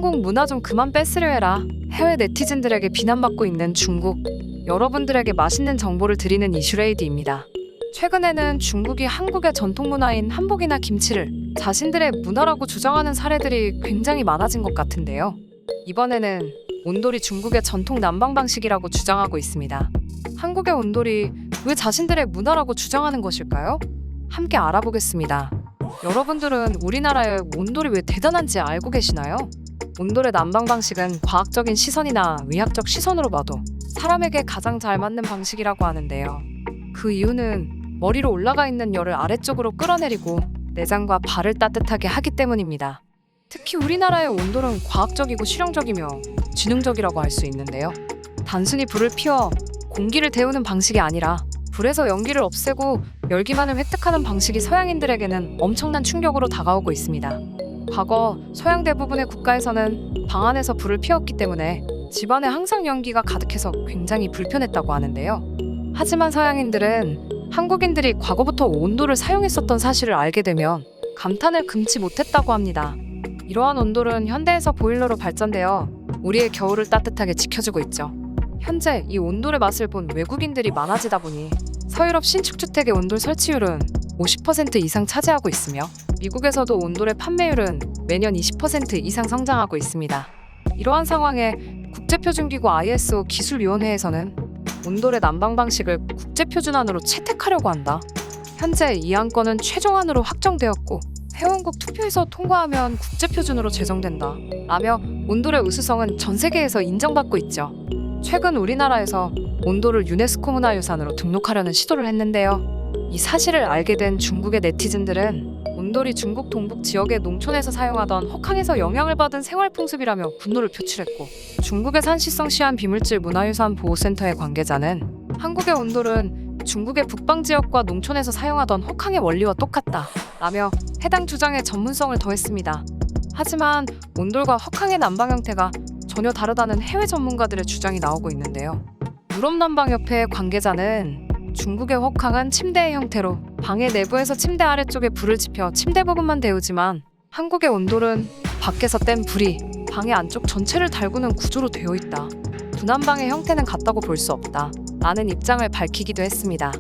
한국 문화 좀 그만 뺏으려 해라. 해외 네티즌들에게 비난받고 있는 중국. 여러분들에게 맛있는 정보를 드리는 이슈레이디입니다. 최근에는 중국이 한국의 전통 문화인 한복이나 김치를 자신들의 문화라고 주장하는 사례들이 굉장히 많아진 것 같은데요. 이번에는 온돌이 중국의 전통 난방 방식이라고 주장하고 있습니다. 한국의 온돌이 왜 자신들의 문화라고 주장하는 것일까요? 함께 알아보겠습니다. 여러분들은 우리나라의 온돌이 왜 대단한지 알고 계시나요? 온돌의 난방 방식은 과학적인 시선이나 의학적 시선으로 봐도 사람에게 가장 잘 맞는 방식이라고 하는데요. 그 이유는 머리로 올라가 있는 열을 아래쪽으로 끌어내리고 내장과 발을 따뜻하게 하기 때문입니다. 특히 우리나라의 온돌은 과학적이고 실용적이며 지능적이라고 할 수 있는데요. 단순히 불을 피워 공기를 데우는 방식이 아니라 불에서 연기를 없애고 열기만을 획득하는 방식이 서양인들에게는 엄청난 충격으로 다가오고 있습니다. 과거 서양 대부분의 국가에서는 방 안에서 불을 피웠기 때문에 집안에 항상 연기가 가득해서 굉장히 불편했다고 하는데요. 하지만 서양인들은 한국인들이 과거부터 온돌을 사용했었던 사실을 알게 되면 감탄을 금치 못했다고 합니다. 이러한 온돌은 현대에서 보일러로 발전되어 우리의 겨울을 따뜻하게 지켜주고 있죠. 현재 이 온돌의 맛을 본 외국인들이 많아지다 보니 서유럽 신축주택의 온돌 설치율은 50% 이상 차지하고 있으며 미국에서도 온돌의 판매율은 매년 20% 이상 성장하고 있습니다. 이러한 상황에 국제표준기구 ISO 기술위원회에서는 온돌의 난방 방식을 국제표준안으로 채택하려고 한다. 현재 이 안건은 최종안으로 확정되었고 회원국 투표에서 통과하면 국제표준으로 제정된다. 라며 온돌의 우수성은 전 세계에서 인정받고 있죠. 최근 우리나라에서 온돌을 유네스코 문화유산으로 등록하려는 시도를 했는데요. 이 사실을 알게 된 중국의 네티즌들은 온돌이 중국 동북 지역의 농촌에서 사용하던 허캉에서 영향을 받은 생활풍습이라며 분노를 표출했고, 중국의 산시성 비물질 문화유산 보호센터의 관계자는 한국의 온돌은 중국의 북방 지역과 농촌에서 사용하던 허캉의 원리와 똑같다 라며 해당 주장에 전문성을 더했습니다. 하지만 온돌과 허캉의 난방 형태가 전혀 다르다는 해외 전문가들의 주장이 나오고 있는데요. 유럽난방협회 관계자는 중국의 허캉은 침대의 형태로 방의 내부에서 침대 아래쪽에 불을 지펴 침대 부분만 데우지만 한국의 온돌은 밖에서 뗀 불이 방의 안쪽 전체를 달구는 구조로 되어 있다. 두 난방의 형태는 같다고 볼 수 없다. 라는 입장을 밝히기도 했습니다.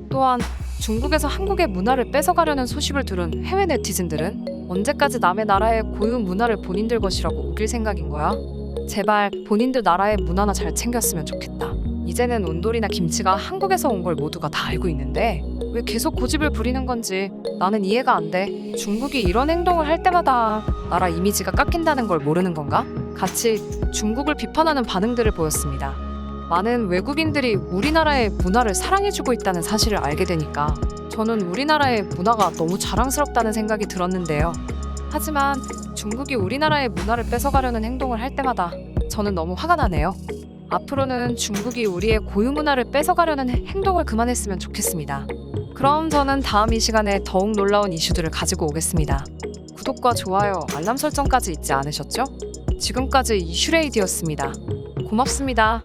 또한 중국에서 한국의 문화를 뺏어가려는 소식을 들은 해외 네티즌들은 언제까지 남의 나라의 고유 문화를 본인들 것이라고 우길 생각인 거야? 제발 본인들 나라의 문화나 잘 챙겼으면 좋겠다. 이제는 온돌이나 김치가 한국에서 온 걸 모두가 다 알고 있는데 왜 계속 고집을 부리는 건지 나는 이해가 안 돼. 중국이 이런 행동을 할 때마다 나라 이미지가 깎인다는 걸 모르는 건가? 같이 중국을 비판하는 반응들을 보였습니다. 많은 외국인들이 우리나라의 문화를 사랑해주고 있다는 사실을 알게 되니까 저는 우리나라의 문화가 너무 자랑스럽다는 생각이 들었는데요. 하지만 중국이 우리나라의 문화를 뺏어가려는 행동을 할 때마다 저는 너무 화가 나네요. 앞으로는 중국이 우리의 고유 문화를 뺏어가려는 행동을 그만했으면 좋겠습니다. 그럼 저는 다음 이 시간에 더욱 놀라운 이슈들을 가지고 오겠습니다. 구독과 좋아요, 알람 설정까지 잊지 않으셨죠? 지금까지 이슈레이디였습니다. 고맙습니다.